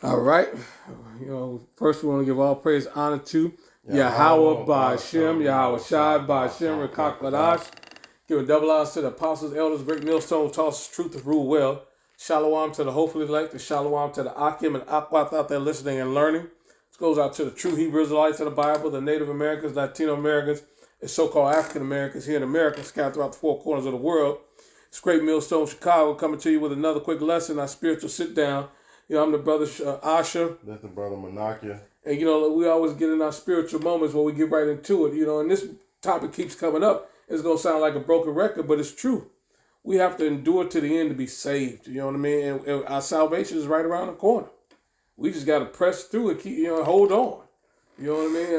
All right. First we want to give all praise, honor to Yahweh Ba'Shem, Yahweh Shai Ba'Shem, Rekak Ladash. Giving double honors to the apostles, elders, great millstone, tosses truth to rule well. Shalom to the hopefully elect, and shalom to the Akim and Akwath out there listening and learning. This goes out to the true Hebrew Israelites of the Bible, the Native Americans, Latino Americans, and so-called African Americans here in America, scattered throughout the four corners of the world. It's Great Millstone Chicago coming to you with another quick lesson, our spiritual sit down. I'm the brother Asha. That's the brother Manakia. And, we always get in our spiritual moments where we get right into it, and this topic keeps coming up. It's going to sound like a broken record, but it's true. We have to endure to the end to be saved, you know what I mean? And our salvation is right around the corner. We just got to press through and keep, hold on. You know what I mean?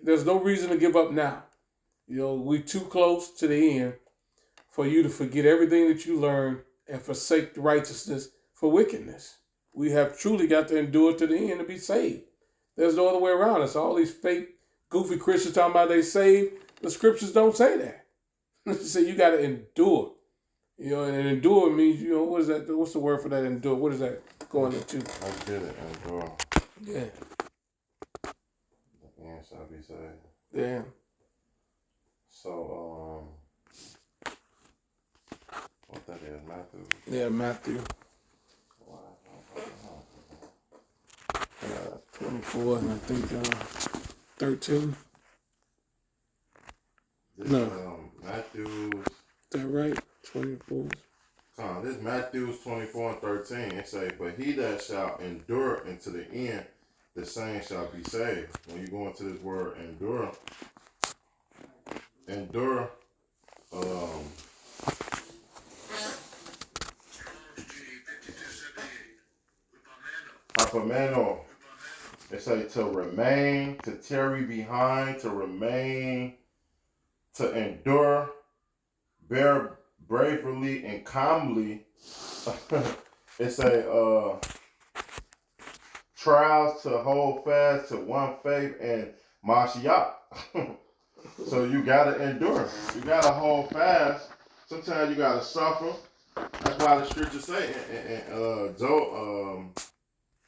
There's no reason to give up now. We're too close to the end for you to forget everything that you learned and forsake righteousness for wickedness. We have truly got to endure to the end to be saved. There's no other way around it. So all these fake, goofy Christians talking about they saved, the scriptures don't say that. They say you got to endure. And endure means, what is that? What's the word for that? Endure. What is that going into? I get it. Endure. Yeah. The end shall be saved. Yeah. So, what that is, Matthew? Yeah, Matthew. 24 and I think 13. Matthew's. Is that right? 24. This Matthew's 24 and 13. It say, but he that shall endure unto the end, the same shall be saved. When you go into this word endure, Hapameno. It say to remain, to tarry behind, to remain, to endure, bear bravely and calmly. It say trials to hold fast to one faith and Mashiach. So you gotta endure. You gotta hold fast. Sometimes you gotta suffer. That's why the scriptures say in Joe,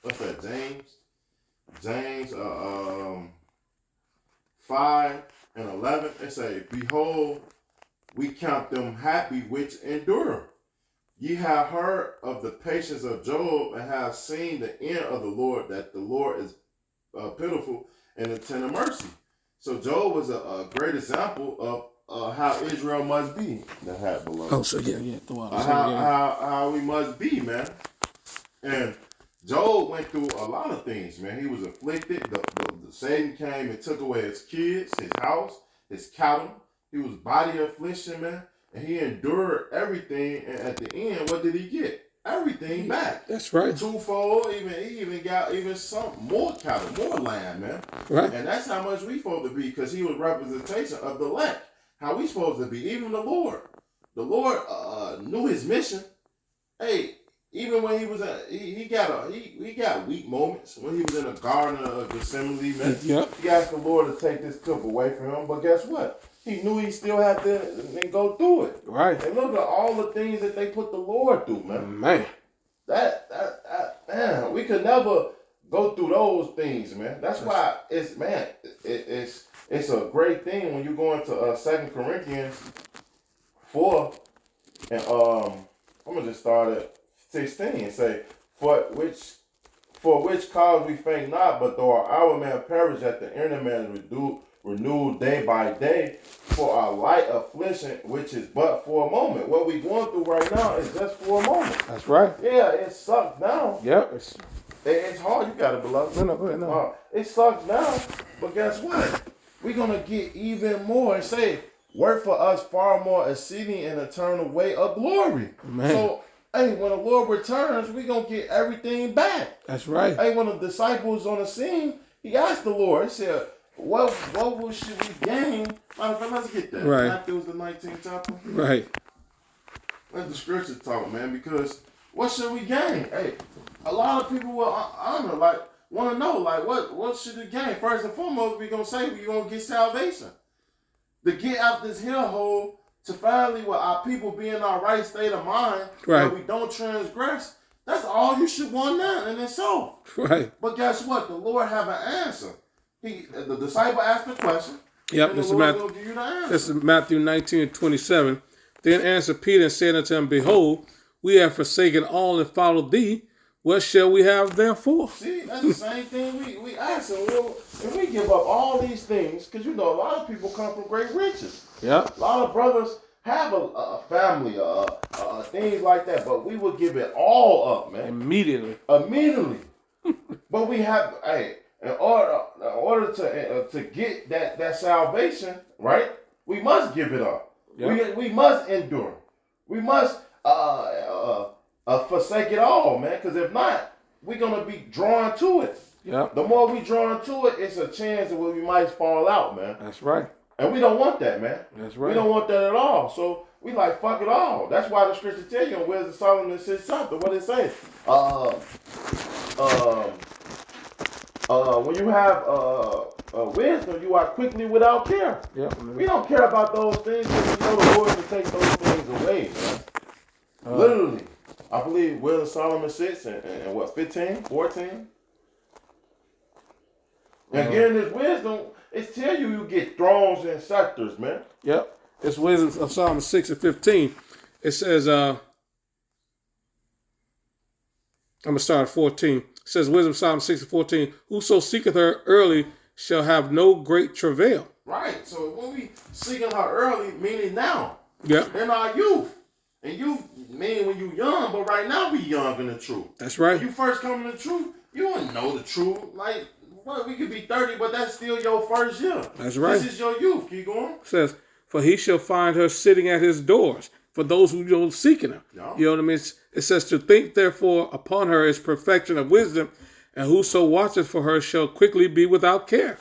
what's that? James 5 and 11. It say, behold, we count them happy which endure. Ye have heard of the patience of Job and have seen the end of the Lord, that the Lord is pitiful and in tender mercy. So Job was a great example of how Israel must be. The hat below. Oh, so yeah. How we must be, man. And Job went through a lot of things, man. He was afflicted. The Satan came and took away his kids, his house, his cattle. He was body affliction, man. And he endured everything. And at the end, what did he get? Everything back. That's right. Twofold. He even got some more cattle, more land, man. Right. And that's how much we supposed to be, because he was representation of the elect. How we supposed to be. Even the Lord. The Lord knew his mission. Hey, even when he was he got weak moments when he was in the Garden of Gethsemane, man. Yep. He asked the Lord to take this cup away from him, but guess what? He knew he still had to go through it. Right. And look at all the things that they put the Lord through, man. Man. Man, we could never go through those things, man. That's why it's a great thing when you go into 2 Corinthians 4 and I'm gonna just start at 16 and say, for which cause we faint not, but though our outer man perish, that the inner man is renewed day by day, for our light affliction, which is but for a moment. What we going through right now is just for a moment. That's right. Yeah, it sucks now. Yep. It's hard. You got it, beloved. No, go ahead. No. It sucks now, but guess what? We're gonna get even more and say, work for us far more exceeding an eternal way of glory. Man. So, hey, when the Lord returns, we're going to get everything back. That's right. Hey, when the disciples on the scene, he asked the Lord, he said, what should we gain? Matter of fact, let's get that. Right. Matthew was the 19th chapter. Right. Let the scripture talk, man, because what should we gain? Hey, a lot of people will honor, want to know, what should we gain? First and foremost, we're going to say we're going to get salvation. To get out this hellhole, to finally, our people be in our right state of mind, right, where we don't transgress, That's all you should want now in itself. Right. But guess what? The Lord have an answer. The disciple asked the question. Yep. And the Lord will give you the answer. This is Matthew 19:27. Then answered Peter and said unto him, Behold, we have forsaken all and followed thee. What shall we have therefore? See, that's the same thing we ask. And we give up all these things, because you know a lot of people come from great riches. Yep. A lot of brothers have a family, things like that, but we will give it all up, man. Immediately. But we have, in order to get that salvation, right? We must give it up. Yep. We must endure. We must forsake it all, man. Because if not, we're gonna be drawn to it. Yep. The more we drawn to it, it's a chance that we might fall out, man. That's right. And we don't want that, man. That's right. We don't want that at all. So we like, fuck it all. That's why the scripture tell you in Wisdom of Solomon says something. What it say? When you have wisdom, you are quickly without care. Yep. We don't care about those things because we know the Lord can take those things away, man. Literally. I believe Wisdom of Solomon 6 and what, 15, 14? And getting this wisdom, it tell you get thrones and scepters, man. Yep. It's Wisdom of Solomon 6 and 15. It says, I'm going to start at 14. It says, Wisdom of Solomon 6 and 14, whoso seeketh her early shall have no great travail. Right. So when we seeking her early, meaning now. Yeah. In our youth. And youth, meaning when you young, but right now we young in the truth. That's right. When you first come to the truth, you wouldn't know the truth. Like, well, we could be 30, but that's still your first year. That's right. This is your youth. Keep going. It says, for he shall find her sitting at his doors, for those who don't seeking her. Yeah. You know what I mean? It says, to think therefore upon her is perfection of wisdom, and whoso watcheth for her shall quickly be without care.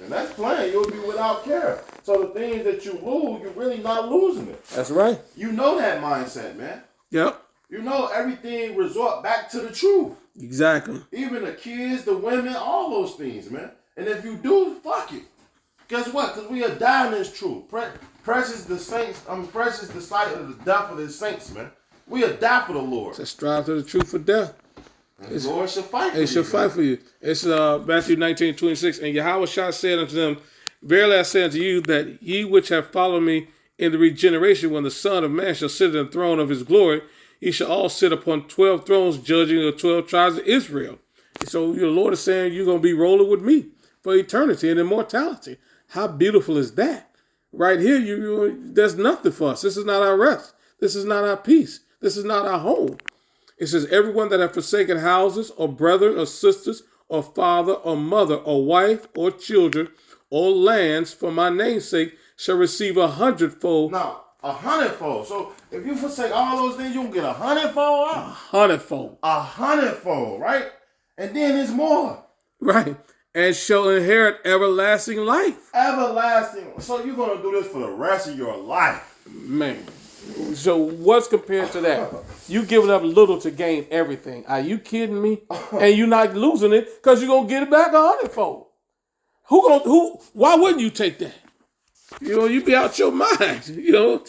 And that's plain. You'll be without care. So the things that you lose, you're really not losing it. That's right. You know that mindset, man. Yep. You know everything resort back to the truth. Exactly. Even the kids, the women, all those things, man. And if you do, fuck it. Guess what? Because we are dying in this truth. Precious the saints. Precious the sight of the death of the saints, man. We are die for the Lord. To strive to the truth for death. The Lord shall fight for you. It shall fight for you. It's Matthew 19:26. And Yahweh said unto them, Verily I say unto you, that ye which have followed me in the regeneration, when the Son of Man shall sit in the throne of his glory, he shall all sit upon 12 thrones, judging the 12 tribes of Israel. So your Lord is saying you're going to be rolling with me for eternity and immortality. How beautiful is that? Right here, there's nothing for us. This is not our rest. This is not our peace. This is not our home. It says, everyone that hath forsaken houses, or brethren, or sisters, or father, or mother, or wife, or children, or lands for my name's sake shall receive 100-fold. Now, 100-fold. So if you forsake all those things, you can get 100-fold out. 100-fold. 100-fold, right? And then there's more. Right. And shall inherit everlasting life. Everlasting. So you're going to do this for the rest of your life. Man. So what's compared to that? You giving up little to gain everything. Are you kidding me? And you're not losing it because you're going to get it back 100-fold. Why wouldn't you take that? You know, you be out your mind, you know.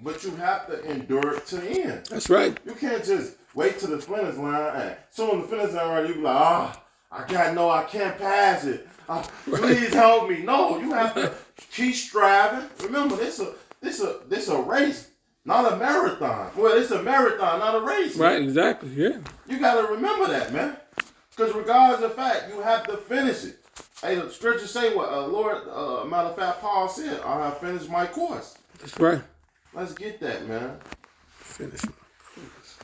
But you have to endure it to the end. That's right. You can't just wait till the finish line. And soon as the finish line right, you be like, I can't pass it. Please help me. No, you have to keep striving. Remember, this a race, not a marathon. Well, it's a marathon, not a race. Right, man. exactly, yeah. You got to remember that, man. Because regardless of the fact, you have to finish it. Hey, the scriptures say what Lord, matter of fact, Paul said, I have finished my course. That's right. Let's get that, man. Finish my course.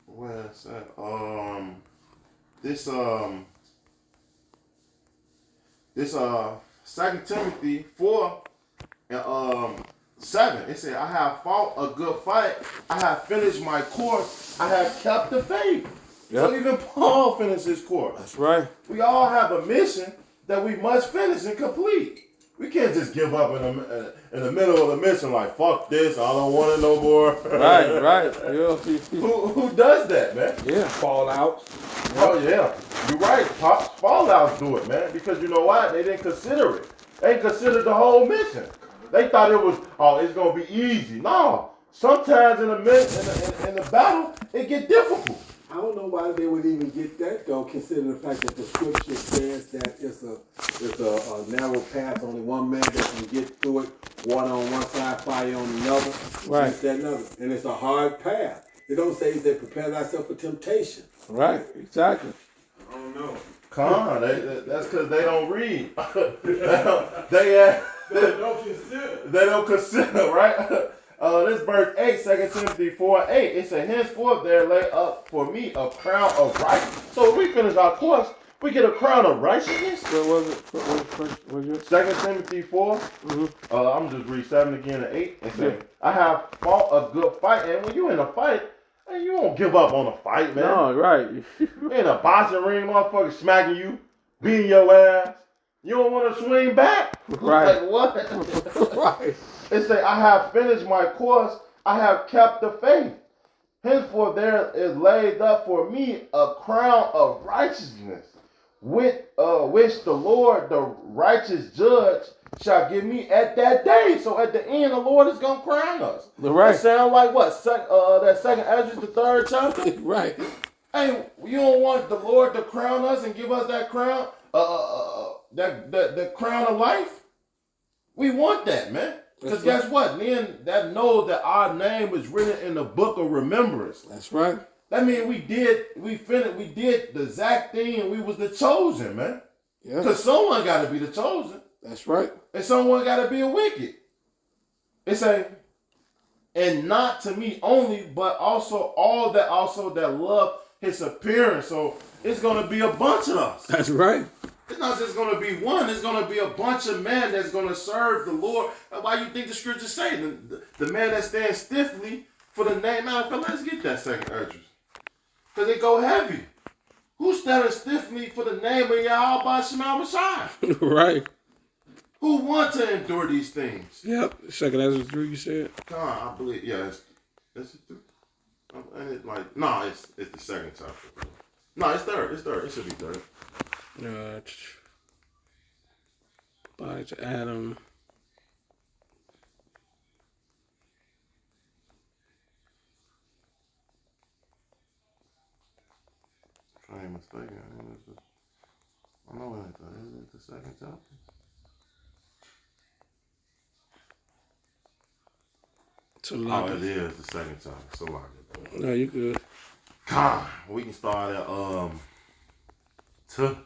Where's that? This 2 Timothy 4 and 7. It said, I have fought a good fight. I have finished my course. I have kept the faith. Yep. So even Paul finished his course. That's right. We all have a mission that we must finish and complete. We can't just give up in the middle of the mission like, fuck this, I don't want it no more. Right. Yeah. Who does that, man? Yeah. Fallouts. Oh yeah, you're right. Pops Fallouts do it, man, because you know why? They didn't consider it. They didn't consider the whole mission. They thought it was, it's gonna be easy. No, sometimes in the battle, it get difficult. I don't know why they would even get that though, considering the fact that the scripture says that it's a narrow path, only one man that can get through it, water on one side, fire on another, Right. that another. And it's a hard path. It don't say that prepare thyself for temptation. Right. Exactly. I don't know. Come on, that's because they don't read. They don't consider, right? This verse 8, 2 Timothy 4:8. It said, henceforth there lay up for me a crown of righteousness. So if we finish our course, we get a crown of righteousness. What was it? What was it? 2 Timothy 4. Mm-hmm. I'm just read 7 again and 8. It says, I have fought a good fight. And when you're in a fight, you won't give up on a fight, man. No, right. In a boxing ring, motherfucker smacking you, beating your ass. You don't want to swing back. Right. Like what? Right. It say, I have finished my course. I have kept the faith. Henceforth there is laid up for me a crown of righteousness, which the Lord, the righteous judge, shall give me at that day. So at the end, the Lord is going to crown us. Right. That sound like what? That second Ezra, the 3rd chapter? Right. Hey, you don't want the Lord to crown us and give us that crown? The crown of life? We want that, man. Because guess what? Then that knows that our name is written in the book of remembrance. That's right. That means we did the exact thing and we was the chosen, man. Yeah. Because someone got to be the chosen. That's right. And someone got to be a wicked. It's a, and not to me only, but also all that love his appearance. So it's going to be a bunch of us. That's right. It's not just going to be one. It's going to be a bunch of men that's going to serve the Lord. That's why you think the scriptures say the man that stands stiffly for the name. Now, let's get that second Esdras. Because they go heavy. Who's standing stiffly for the name of Yahweh Shema Messiah? Right. Who want to endure these things? Yep. Second Ezra 3, you said? Come on, I believe, yeah, it's 3. And it's like, no, it's the second chapter. No, it's third. It should be third. Body to Adam. If I ain't mistaken, I know it's the second chapter. Oh, it is the second chapter. So like it. No, you good. God, we can start at to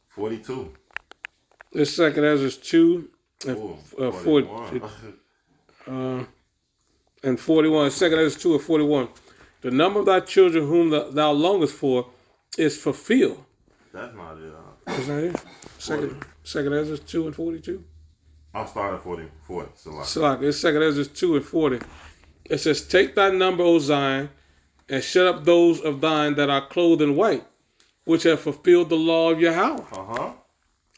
42. This second Ezra 2 and 40. And 41. Second Ezra 2 and 41. The number of thy children whom thou longest for is fulfilled. That's not it. That's not it. Second Ezra 2 and 42. I'm starting at 40. So like it's second Ezra 2 and 40. It says, take thy number, O Zion, and shut up those of thine that are clothed in white, which have fulfilled the law of Yahweh.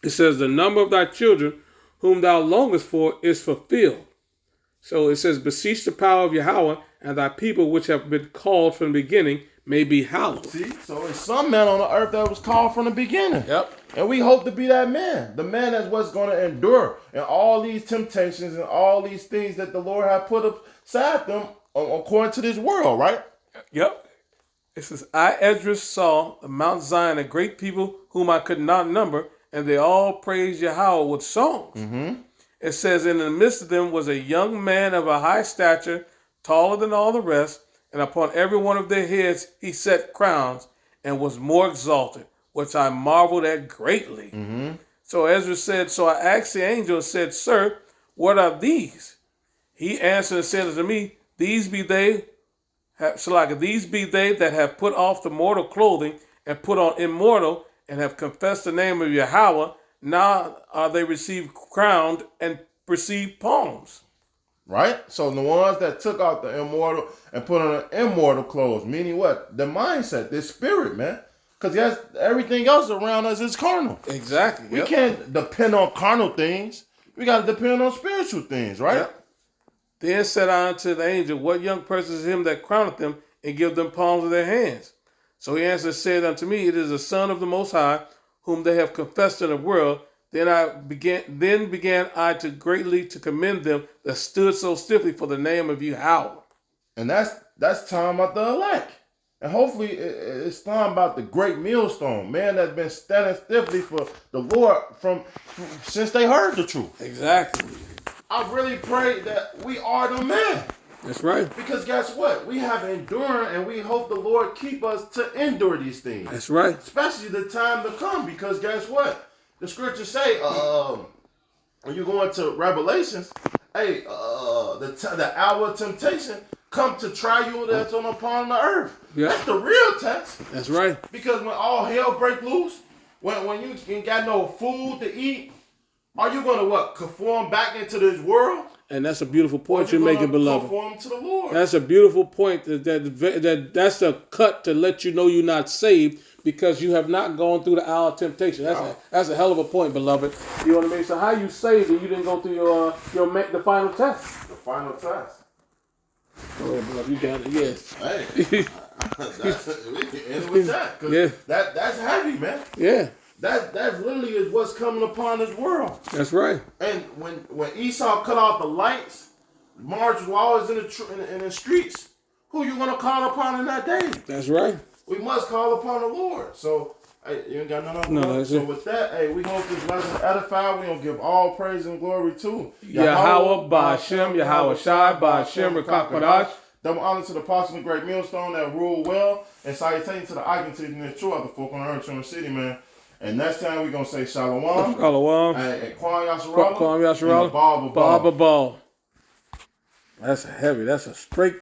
It says, the number of thy children whom thou longest for is fulfilled. So it says, beseech the power of Yahweh, and thy people which have been called from the beginning may be hallowed. See, so it's some man on the earth that was called from the beginning. Yep. And we hope to be that man. The man that's what's going to endure and all these temptations and all these things that the Lord has put aside them according to this world, right? Yep. It says, I, Esdras, saw the Mount Zion a great people whom I could not number, and they all praised Yahweh with songs. Mm-hmm. It says, in the midst of them was a young man of a high stature, taller than all the rest, and upon every one of their heads he set crowns, and was more exalted, which I marveled at greatly. Mm-hmm. So Ezra said, so I asked the angel and said, Sir, what are these? He answered and said unto me, these be they that have put off the mortal clothing and put on immortal, and have confessed the name of Yahweh. Now are they received crowned and received palms. Right? So the ones that took out the immortal and put on the immortal clothes, meaning what? The mindset, the spirit, man. Because yes, everything else around us is carnal. Exactly. We can't depend on carnal things. We got to depend on spiritual things, right? Yep. Then said I unto the angel, what young person is him that crowneth them and give them palms of their hands? So he answered, said unto me, it is the Son of the Most High, whom they have confessed in the world. Then began I to greatly to commend them that stood so stiffly for the name of Yahweh. And that's talking about the elect. And hopefully it's talking about the great millstone, man, that's been standing stiffly for the Lord from since they heard the truth. Exactly. I really pray that we are the man. That's right. Because guess what? We have endurance, and we hope the Lord keep us to endure these things. That's right. Especially the time to come. Because guess what? The scriptures say, when you go into Revelations, hey, the hour of temptation come to try you that's on upon the earth. Yeah. That's the real test. That's right. Because when all hell break loose, when you ain't got no food to eat, are you going to conform back into this world? And that's a beautiful point you're making, beloved. Conform to the Lord. That's a beautiful point. That's a cut to let you know you're not saved because you have not gone through the hour of temptation. That's a hell of a point, beloved. You know what I mean? So how you saved and you didn't go through the final test? The final test. Go ahead, beloved. You got it. Yes. Hey, we can end with that. Cause that's heavy, man. Yeah. That literally is what's coming upon this world. That's right. And when Esau cut off the lights, Marge was always in the streets. Who you gonna call upon in that day? That's right. We must call upon the Lord. So, hey, you ain't got nothing else? No, that's so it. with that, hey, we hope this lesson edify. We gonna give all praise and glory to Yahweh, Ba'Shem, Yahweh Shai, Ba'Shem, Rekakwadash. Double honor to the apostle and great millstone that ruled well, and salutation to the icon to the true of the folk on earth, in the city, man. And next time we're gonna say Shalom. Shalom. And Kwam Yasharala. Kwam Yasharala. Baba Ball. That's heavy. That's a straight